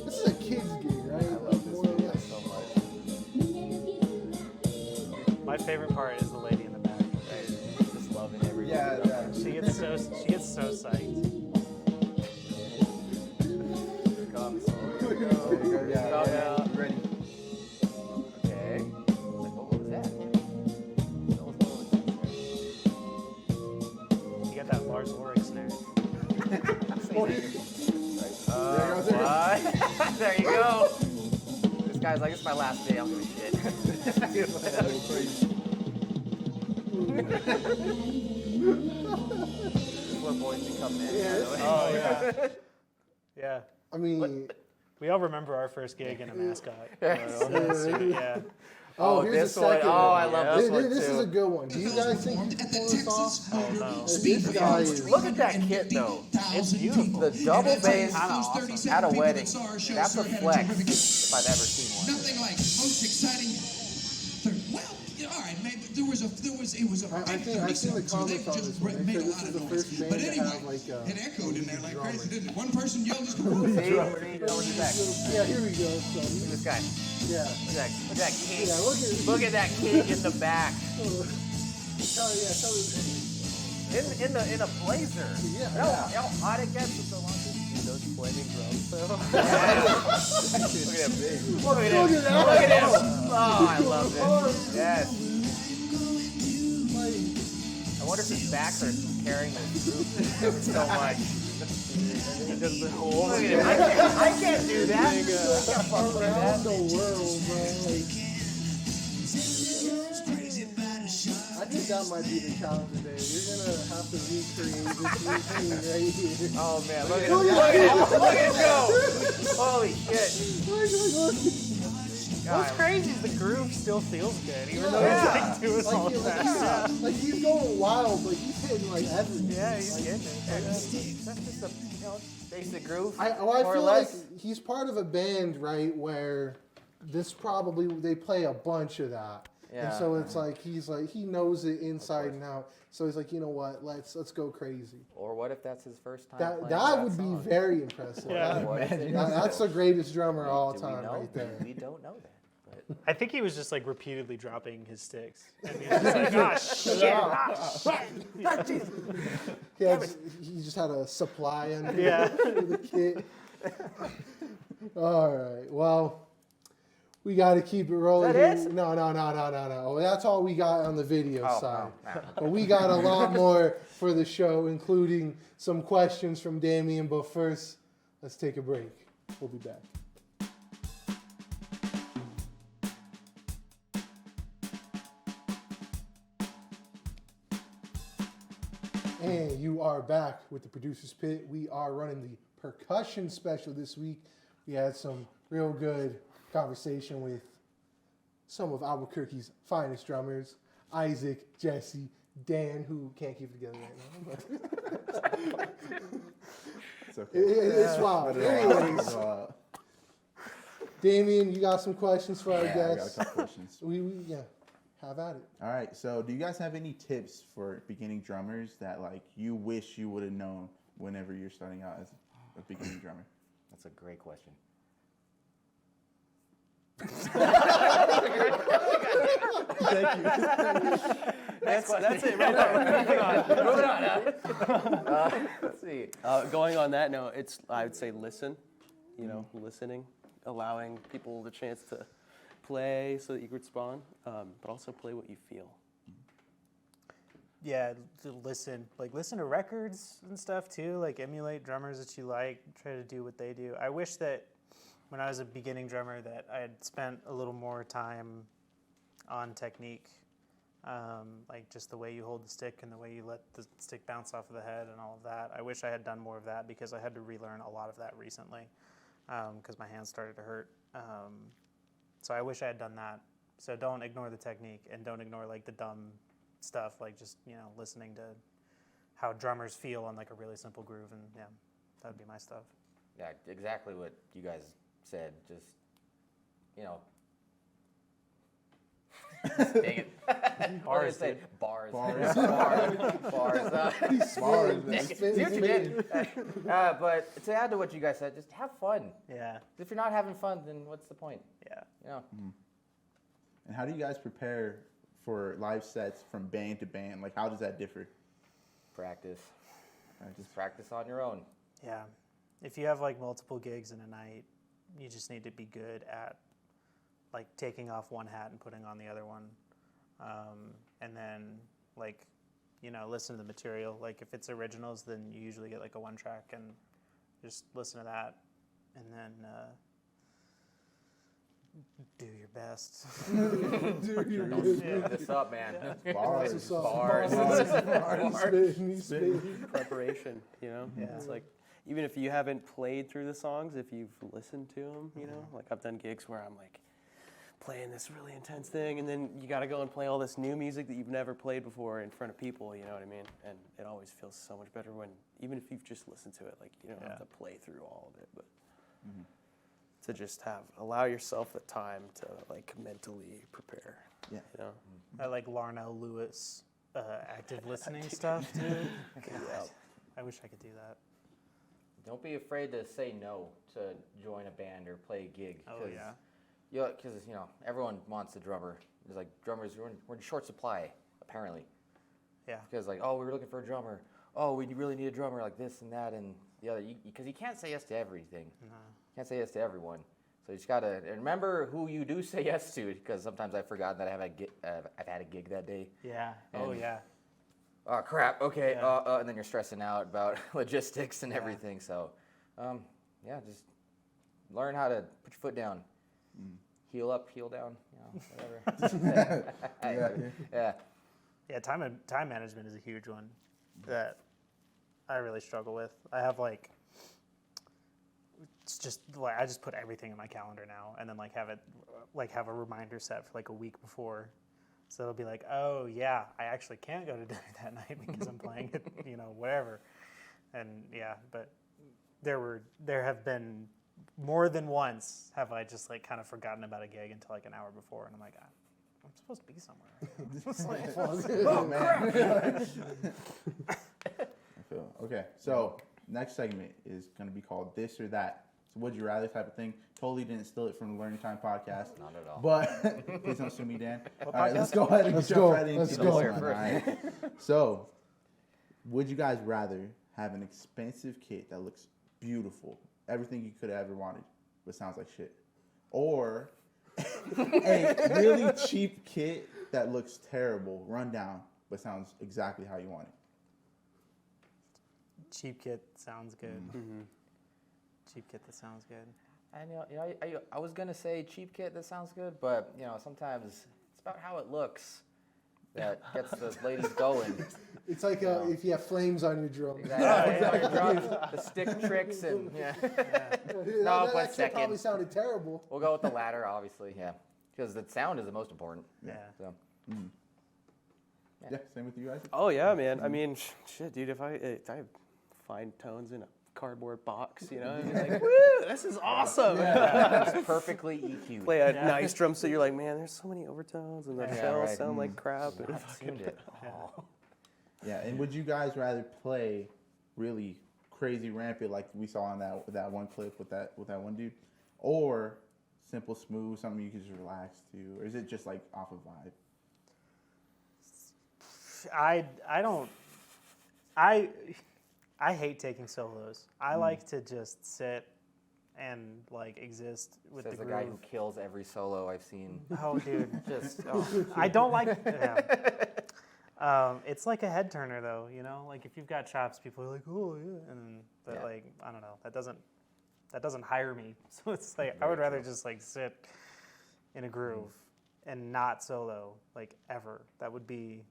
This is a kid's gig, right? I love this video so much. My favorite part is the lady in the back. Right? Just loving every Yeah, yeah. She gets so psyched. Yeah, ready. Okay. Like, what was that? You got that Lars Ulrich snare. What? There you go. This guy's like, it's my last day. I'm gonna shit. This is where boys become men. by the way. Oh yeah. Yeah. I mean, We all remember our first gig in a mascot. Yeah. oh, this here's the one. second Oh, I love this one This too. is a good one. Do you guys think you can pull this off? Oh no. This guy is. Look at that kit though. It's beautiful. The double bass at a wedding. That's a flex if I've ever seen one. Nothing like most exciting. Well, yeah, all right, maybe it was a. I think I've seen the comments on this one. They said this is the first band But to anyway, have like it echoed in there like drummer. crazy, didn't it? One person yelled just. See? Over to the back. Yeah, here we go. So, Look at this guy. yeah. Look at that kid. Yeah, Look at that kid in the back. Tell me. In a blazer. Yeah. You know how hot it gets with the long Those flaming drums, though. Look at him. Look at him. Look at him. Oh, I love it. Yes. I wonder if his back hurts from carrying this group so much. He does the whole. Look at him. I can't do that. I can't fucking do Around that. the world, bro. I think that might be the challenge today. You're gonna have to recreate this routine right here. Oh man, look at him. Look at him. Look at him go. Holy shit. What's crazy is the groove still feels good, even though Yeah. he's like doing all that. Like he's going wild, but he's hitting like everything. Yeah, he's getting it. That's just a basic groove. I more or feel less. like he's part of a band, right, where they play a bunch of that. And Yeah. so it's like he knows it inside and out. So he's like, you know what, let's go crazy. Or what if that's his first time? That playing would song? be very impressive. Yeah. What if it That's the greatest drummer of all Do we time know? right there. We don't know that. But I think he was just like repeatedly dropping his sticks. And he's just like, ah, shit. He just had a supply under Yeah. the kit. All right. Well, we got to keep it rolling. Is that here. it? No. That's all we got on the video Oh, side. no. But we got a lot more for the show, including some questions from Damien. But first, let's take a break. We'll be back. And you are back with the Producer's Pit. We are running the Percussion Special this week. We had some real good conversation with some of Albuquerque's finest drummers, Isaac, Jesse, Dan, who can't keep it together right now. But It's okay. it's wild. Anyways, It's wild. Damien, you got some questions for our Yeah, I got a guests? couple questions. We have at it. All right, so do you guys have any tips for beginning drummers that like you wish you would have known whenever you're starting out as a beginning drummer? That's a great question. Thank you. That's it right there. Moving on. Let's see. Going on that note, I would say listen. You know, listening, allowing people the chance to play so that you can respond, but also play what you feel. Yeah, to listen to records and stuff too. Like emulate drummers that you like. Try to do what they do. I wish that when I was a beginning drummer that I had spent a little more time on technique, like just the way you hold the stick and the way you let the stick bounce off of the head and all of that. I wish I had done more of that because I had to relearn a lot of that recently because my hands started to hurt. So I wish I had done that. So don't ignore the technique and don't ignore like the dumb stuff, like just, you know, listening to how drummers feel on like a really simple groove, and yeah, that'd be my stuff. Yeah, exactly what you guys said. Just, you know. Dang it. Bars, Say? dude. Bars. Bars. Bars. He's See what you did? But to add to what you guys said, just have fun. Yeah, If you're not having fun, then what's the point? yeah. You know? And how do you guys prepare for live sets from band to band? Like, how does that differ? Practice. Just practice on your own. Yeah. If you have like multiple gigs in a night, you just need to be good at like taking off one hat and putting on the other one. And then like, you know, listen to the material. Like if it's originals, then you usually get like a one track and just listen to that. And then do your best. Don't this up, man. Bars. That's what's up. Bars. He's spitting. Preparation, you know? Yeah. It's like, even if you haven't played through the songs, if you've listened to them, you know? Like I've done gigs where I'm like playing this really intense thing, and then you got to go and play all this new music that you've never played before in front of people, you know what I mean? And it always feels so much better when, even if you've just listened to it, like you don't have to play through all of it, but to just allow yourself the time to like mentally prepare. Yeah. You know? I like Larnell Lewis active listening stuff too. God, I wish I could do that. Don't be afraid to say no to join a band or play a gig. Oh yeah. Because you know everyone wants a drummer. There's like drummers. We're in short supply apparently. Yeah. Because like, oh, we were looking for a drummer. Oh, we really need a drummer like this and that and the other. Because you can't say yes to everything. No. Can't say yes to everyone. So you just gotta remember who you do say yes to. Because sometimes I've forgotten that I've had a gig that day. Yeah. Oh And- yeah. Oh crap. Okay. Yeah. And then you're stressing out about logistics and everything. So, yeah, just learn how to put your foot down. Heel up, heel down. You know, whatever. Yeah. Yeah, time management is a huge one that I really struggle with. I have like, it's just like I just put everything in my calendar now, and then like have a reminder set for like a week before, so it'll be like, oh yeah, I actually can't go to dinner that night because I'm playing it, you know, whatever, and yeah, but there have been more than once have I just like kind of forgotten about a gig until like an hour before, and I'm like, I'm supposed to be somewhere. Oh man. I feel okay. So next segment is going to be called This or That. So would you rather type of thing. Totally didn't steal it from the Learning Time podcast. Not at all. But please don't sue me, Dan. What All right, podcast? let's go ahead and Let's jump go. right into Let's this go. one. All right. So, would you guys rather have an expensive kit that looks beautiful, everything you could have ever wanted, but sounds like shit, or a really cheap kit that looks terrible, run down, but sounds exactly how you want it? Cheap kit sounds good. Mm-hmm. Cheap kit that sounds good. And I was gonna say cheap kit that sounds good, but you know sometimes it's about how it looks. that gets the ladies going. It's like if you have flames on your drum. The stick tricks and yeah. No, that but shit second. probably sounded terrible. We'll go with the latter, obviously. Yeah, because the sound is the most important. Yeah. So. Yeah, same with you guys. Oh yeah, man. I mean, shit, dude. If I find tones in a cardboard box, you know, I'd be like, woo, this is awesome. It's perfectly EQ'd. Play a nice drum set. You're like, man, there's so many overtones, and the shells right. sound like crap. Not tuned at all. Yeah, and would you guys rather play really crazy rampant like we saw on that one clip with that one dude, or simple smooth, something you can just relax to, or is it just like off of vibe? I hate taking solos. I like to just sit and like exist with Says the the groove. guy who kills every solo I've seen. Oh, dude. Just I don't like. Yeah. It's like a head turner, though. You know, like if you've got chops, people are like, "Oh yeah," but like I don't know. That doesn't hire me. So it's like I would rather just like sit in a groove and not solo like ever. That would be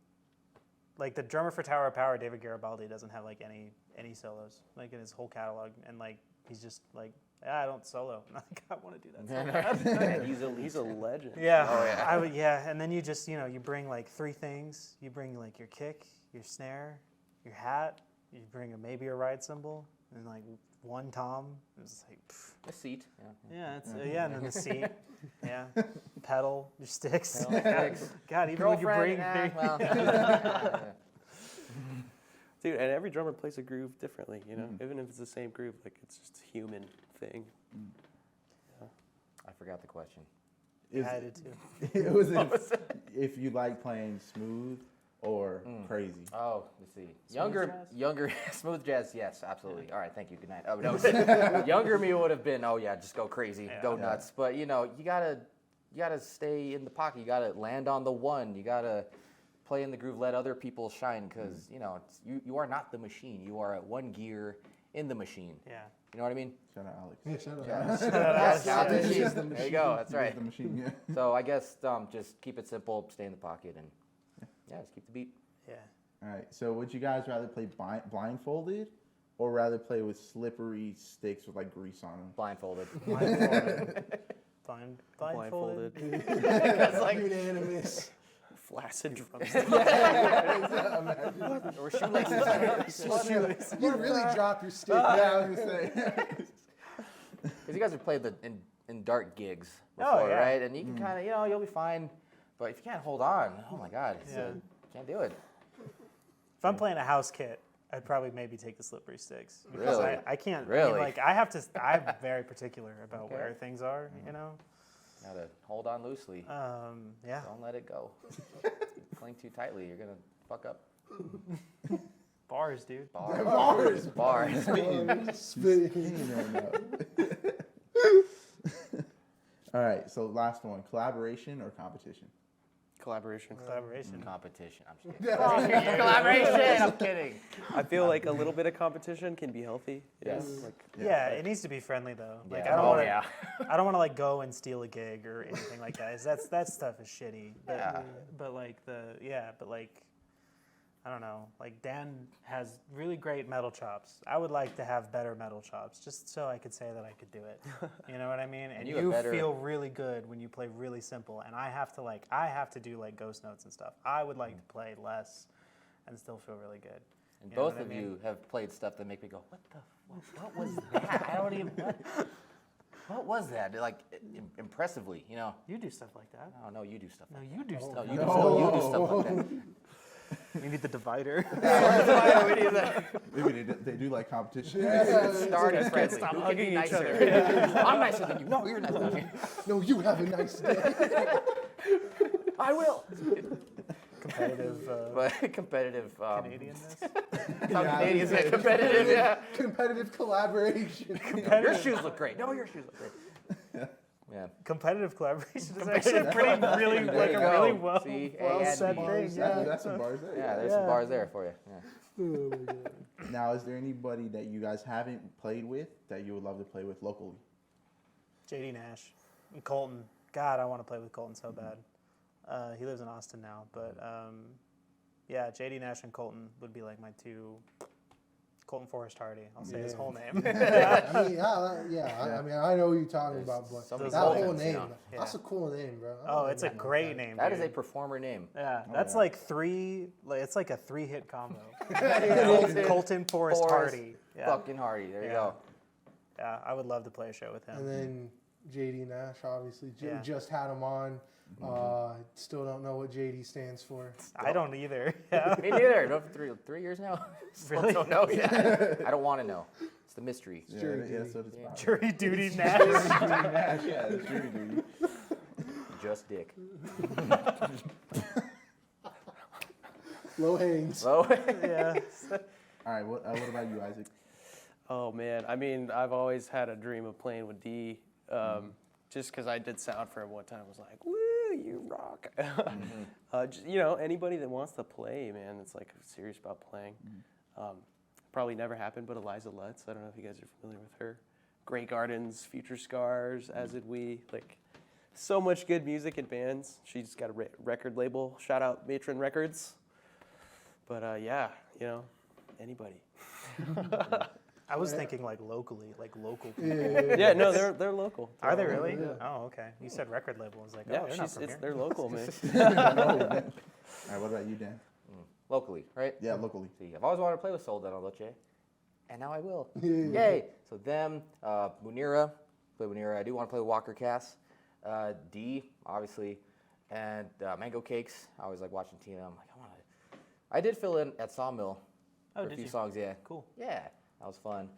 like the drummer for Tower of Power, David Garibaldi, doesn't have like any solos like in his whole catalog, and like he's just like. Yeah, I don't solo. Like, I want to do that. So bad. He's a legend. Yeah. Oh, yeah. I would. Yeah, and then you just you bring like three things. You bring like your kick, your snare, your hat. You bring maybe a ride cymbal and like one tom. It's like a seat. yeah, it's and then the seat. Yeah, pedal, your sticks. Sticks. God, even when you bring. Dude, and every drummer plays a groove differently, you know? Even if it's the same groove, like it's just a human thing. I forgot the question. I did too. It was if you like playing smooth or crazy. Oh, let's see. Younger, smooth jazz. Yes, absolutely. All right, thank you. Good night. Oh no, younger me would have been. Oh yeah, just go crazy, go nuts. But you gotta stay in the pocket. You gotta land on the one. You gotta play in the groove. Let other people shine, because you are not the machine. You are at one gear in the machine. Yeah. You know what I mean? Shout out Alex. Yeah, shout out. Yes, Alex. the machine. Is the There you go. That's right. The machine, yeah. So I guess just keep it simple, stay in the pocket, and just keep the beat. Yeah. All right. So would you guys rather play blindfolded or rather play with slippery sticks with like grease on them? Blindfolded. Blindfolded. That's like unanimous. Flaccid drums. Or shoelaces. You really drop your stick. Yeah, I was gonna say. Because you guys have played in dark gigs Oh, before, yeah. right? And you can kind of, you'll be fine. But if you can't hold on, oh my God, can't do it. If I'm playing a house kit, I'd probably maybe take the slippery sticks, because Really? I can't. Really? I mean, like I'm very particular about where things are. You know. Gotta hold on loosely. Yeah. Don't let it go. If you cling too tightly, you're gonna fuck up. Bars, dude. Bars. All right. So last one: collaboration or competition? Collaboration. Competition. I'm just kidding. Collaboration. I'm kidding. I feel like a little bit of competition can be healthy. you Yes. know? Like, Yeah, it needs to be friendly though. Like Yeah. I don't Oh, want to. yeah. I don't want to like go and steal a gig or anything like that. That stuff is shitty. But, but like I don't know. Like Dan has really great metal chops. I would like to have better metal chops, just so I could say that I could do it. You know what I mean? And you you have better- feel really good when you play really simple. And I have to do like ghost notes and stuff. I would like to play less and still feel really good. And You know both what I of mean? you have played stuff that make me go, what was that? I don't even. What was that? Like impressively, You do stuff like that. Oh no, you do stuff. No, Like you do stuff. that. Like No, you do stuff like that. You need the divider. We need that. Maybe they do like competition. Started friendly. stop Who can hugging be each nicer? other. I'm nicer than you. No, you're nicer than me. No, you have a nice day. I will. Competitive. But competitive. Canadianness. Some Canadians get competitive. Yeah. Competitive collaboration. Your shoes look great. No, your shoes look great. Yeah. Competitive collaboration is actually really There like you a go. really well See, said A&B. thing. Yeah. That's some bars there. Yeah, there's some bars there for you. Yeah. Now, is there anybody that you guys haven't played with that you would love to play with locally? JD Nash and Colton. God, I want to play with Colton so bad. He lives in Austin now, but yeah, JD Nash and Colton would be like my two. Colton Forrest Hardy. I'll say his whole name. I mean, I mean, I know what you're talking about, but some that Coltons, whole name, Yeah. that's a cool name, bro. Oh, it's a great name. That dude. is a performer name. Yeah, that's yeah. like it's like a 3-hit combo. Yeah. Colton Forrest Hardy. Yeah. Fucking Hardy. There you go. Yeah, I would love to play a show with him. And then JD Nash, obviously, Yeah. just had him on. Still don't know what JD stands for. I don't either. Yeah. Me neither. No, for 3 years now. Still Really? don't know yet. I don't want to know. It's the mystery. Yeah, Jury yeah, duty. so does Bob. Jury duty Nash. Nash, yeah, it's jury duty. Just dick. Low Haynes. So, Yeah. All right, what about you, Isaac? Oh man, I mean, I've always had a dream of playing with D. Just because I did sound for him one time, I was like, "Woo, you rock!" Just, anybody that wants to play, man, it's like serious about playing. Probably never happened, but Eliza Lutz. I don't know if you guys are familiar with her. Grey Gardens, Future Scars, As Did We. Like, so much good music and bands. She's got a record label. Shout out Matron Records. But yeah, anybody. I was thinking like locally, like local. Yeah, no, they're local. Are they really? Yeah. Oh, okay. You said record label. I was like, Yeah, oh, they're not from here. they're local, man. All right, what about you, Dan? locally, right? Yeah, locally. See, I've always wanted to play with Soul de la Noche, and now I will. Yeah. Yay! So them, Munirah, play Munirah. I do want to play with Walker Kass, D, obviously, and Mango Cakes. I always like watching Tina. I'm like, I did fill in at Sawmill Oh, for a did few you? songs. Yeah, Cool. yeah, that was fun.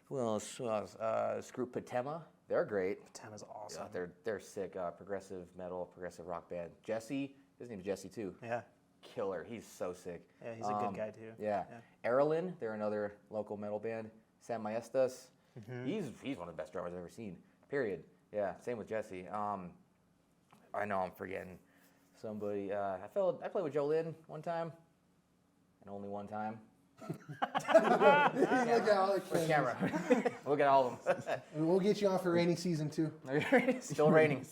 Who else? This group Patema, they're great. Ten is awesome. Yeah, they're sick. Progressive metal, progressive rock band. Jesse, his name's Jesse too. Yeah. Killer. He's so sick. Yeah, he's a good guy too. Yeah. Erlin, they're another local metal band. Sam Maestas, he's one of the best drummers I've ever seen. Period. Yeah. Same with Jesse. I know I'm forgetting somebody. I played with Jolene one time, and only one time. Look at all the For the camera. Look at all of them. We'll get you on for rainy season 2. Still raining.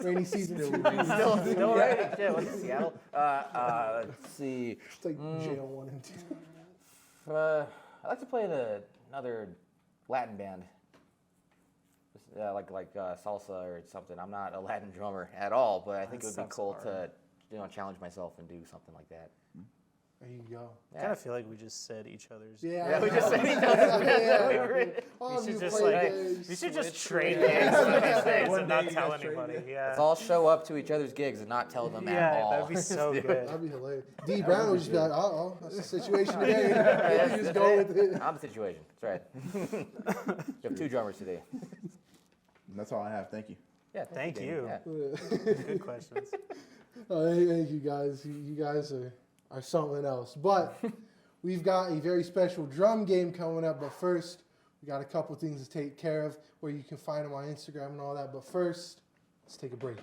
Rainy season 2. Still raining. Shit. What's it, Seattle? Let's see. It's like jail 1 and 2. I like to play in another Latin band. Like salsa or something. I'm not a Latin drummer at all, but I think it would be sounds cool hard. to challenge myself and do something like that. There you go. I kind of feel like we just said each other's. Yeah, we just said each other's. We should just like we should just trade names for these things and not tell anybody. Yeah. Let's all show up to each other's gigs and not tell them at all. That'd be so good. That'd be hilarious. D Brown would just be like, oh, that's the situation today. You just go with it. I'm the situation. That's right. You have 2 drummers today. That's all I have. Thank you. Yeah. Thank you. Yeah. Good questions. Thank you guys. You guys are something else. But we've got a very special drum game coming up. But first, we got a couple things to take care of where you can find them on Instagram and all that. But first, let's take a break.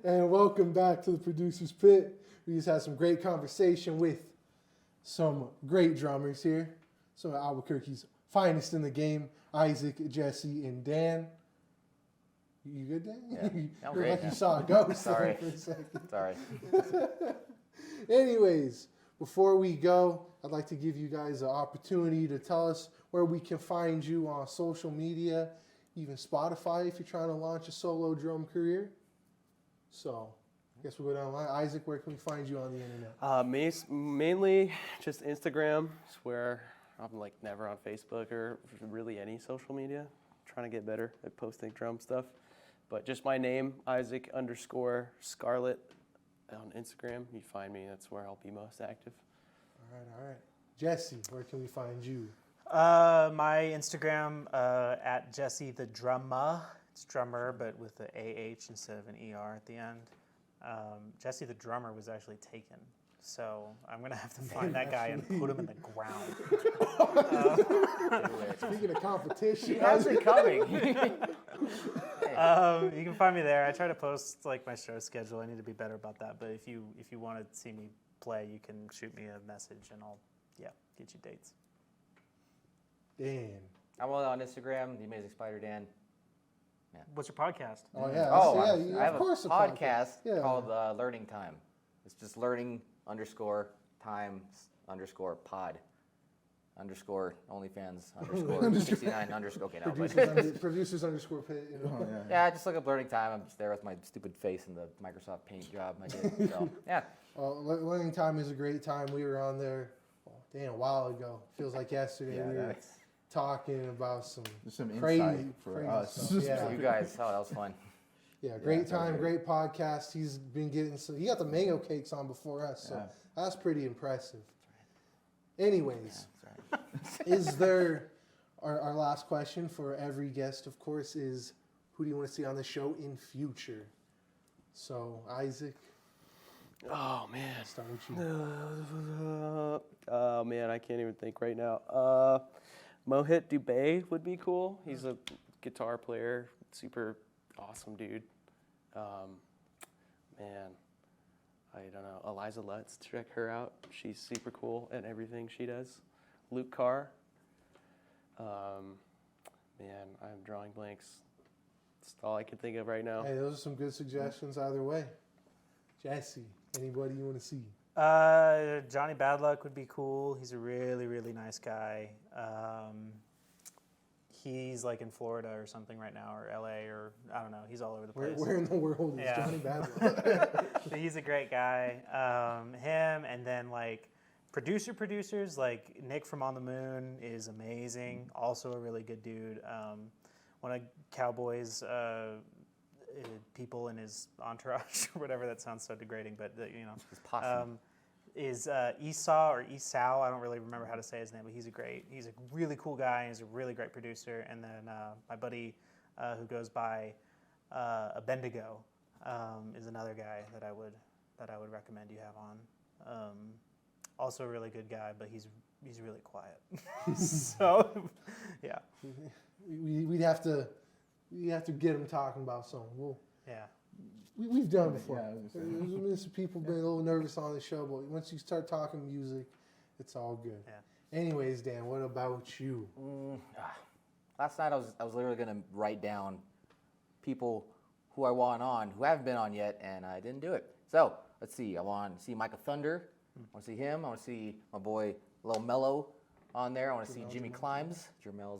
And welcome back to the Producer's Pit. We just had some great conversation with some great drummers here. Some of Albuquerque's finest in the game, Isaac, Jesse, and Dan. You good, Dan? Yeah, I'm You're great, like yeah. you saw a ghost Sorry. there for a second. Sorry. Anyways, before we go, I'd like to give you guys an opportunity to tell us where we can find you on social media, even Spotify if you're trying to launch a solo drum career. So, I guess we'll go down the line. Isaac, where can we find you on the internet? Mainly just Instagram. It's where I'm like never on Facebook or really any social media. Trying to get better at posting drum stuff. But just my name, Isaac_Scarlott on Instagram. You find me. That's where I'll be most active. All right. Jesse, where can we find you? My Instagram at Jesse the Drummer. It's drummer, but with the AH instead of an ER at the end. Jesse the Drummer was actually taken. So I'm going to have to find that guy and put him in the ground. Speaking of competition, How's it coming? You can find me there. I try to post like my show schedule. I need to be better about that. But if you want to see me play, you can shoot me a message and I'll get you dates. Dan. I'm on Instagram, The Amazing Spider Dan. What's your podcast? Oh yeah. Oh, yeah, I have of course a podcast Yeah. called Learning Time. It's just learning _ time _ pod _ OnlyFans _ 69 _ okay, no. Producers underscore pit. You know. Yeah, just look up Learning Time. I'm just there with my stupid face in the Microsoft Paint job I did. So, yeah. Learning Time is a great time. We were on there, a while ago. Feels like yesterday. We were talking about some crazy, insight for us. stuff. Yeah. You guys, that was fun. Yeah, great time, great podcast. He's been getting he got the mango cakes on before us, so that's pretty impressive. Anyways, is there our last question for every guest, of course, is who do you want to see on the show in future? So, Isaac. Oh man. Start with you. Oh man, I can't even think right now. Mohit Dubey would be cool. He's a guitar player, super awesome dude. Man, I don't know. Eliza Lutz, check her out. She's super cool at everything she does. Luke Carr. Man, I'm drawing blanks. That's all I can think of right now. Hey, those are some good suggestions either way. Jesse, anybody you want to see? Johnny Badluck would be cool. He's a really, really nice guy. He's like in Florida or something right now, or LA, or I don't know. He's all over the place. Where in the world is Yeah. Johnny Badlock? But he's a great guy. Him, and then like producers like Nick from On the Moon is amazing. Also a really good dude. One of Cowboy's people in his entourage or whatever. That sounds so degrading, but It's possible. is Esau or Esau. I don't really remember how to say his name, but he's a really cool guy. He's a really great producer. And then my buddy who goes by Abendigo is another guy that I would recommend you have on. Also a really good guy, but he's really quiet. So yeah. We'd have to get him talking about something. Yeah. We've done it before. Yeah, I was gonna say. There's some people been a little nervous on the show, but once you start talking music, it's all good. Yeah. Anyways, Dan, what about you? Last night I was literally gonna write down people who I want on who haven't been on yet, and I didn't do it. So let's see. I want to see Micah Thunder. I want to see him. I want to see my boy Lil Mello on there. I want to see Jimmy Climbs. Jermel.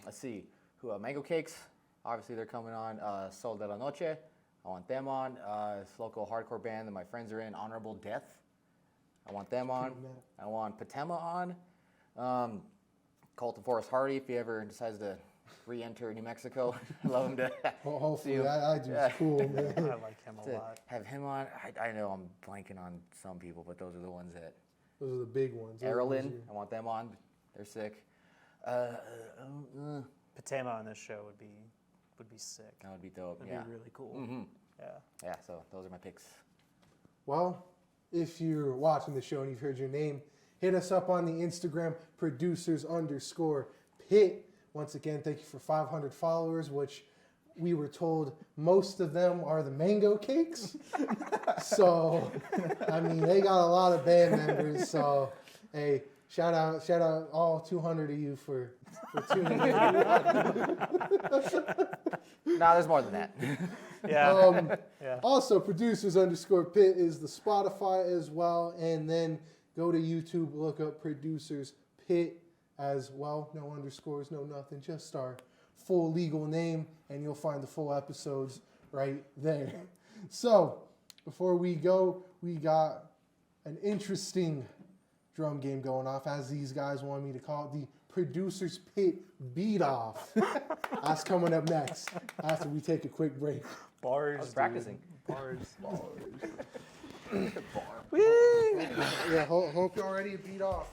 Let's see who Mango Cakes. Obviously they're coming on. Sol de la Noche. I want them on. This local hardcore band that my friends are in, Honorable Death. I want them on. I want Patema on. Colton Forrest Hardy, if he ever decides to re-enter New Mexico. I love him to Hopefully, see him. I do. It's cool, man. I like him a To lot. have him on. I know I'm blanking on some people, but those are the ones that. Those are the big ones. Those are the ones Erlin, I want them on. They're sick. Patema on this show would be sick. That would be dope. That'd Yeah. be really cool. Mm-hmm. Yeah. Yeah. So those are my picks. Well, if you're watching the show and you've heard your name, hit us up on the Instagram, producers_pit. Once again, thank you for 500 followers, which we were told most of them are the Mango Cakes. So, I mean, they got a lot of band members. So, hey, shout out all 200 of you for tuning in. No, there's more than that. Yeah. Yeah. Also, producers_pit is the Spotify as well. And then go to YouTube, look up Producers Pit as well. No underscores, no nothing, just our full legal name, and you'll find the full episodes right there. So, before we go, we got an interesting drum game going off, as these guys want me to call it, the Producers Pit Beat Off. That's coming up next after we take a quick break. Bars. I was practicing. Bars. Yeah, hope you're ready to beat off.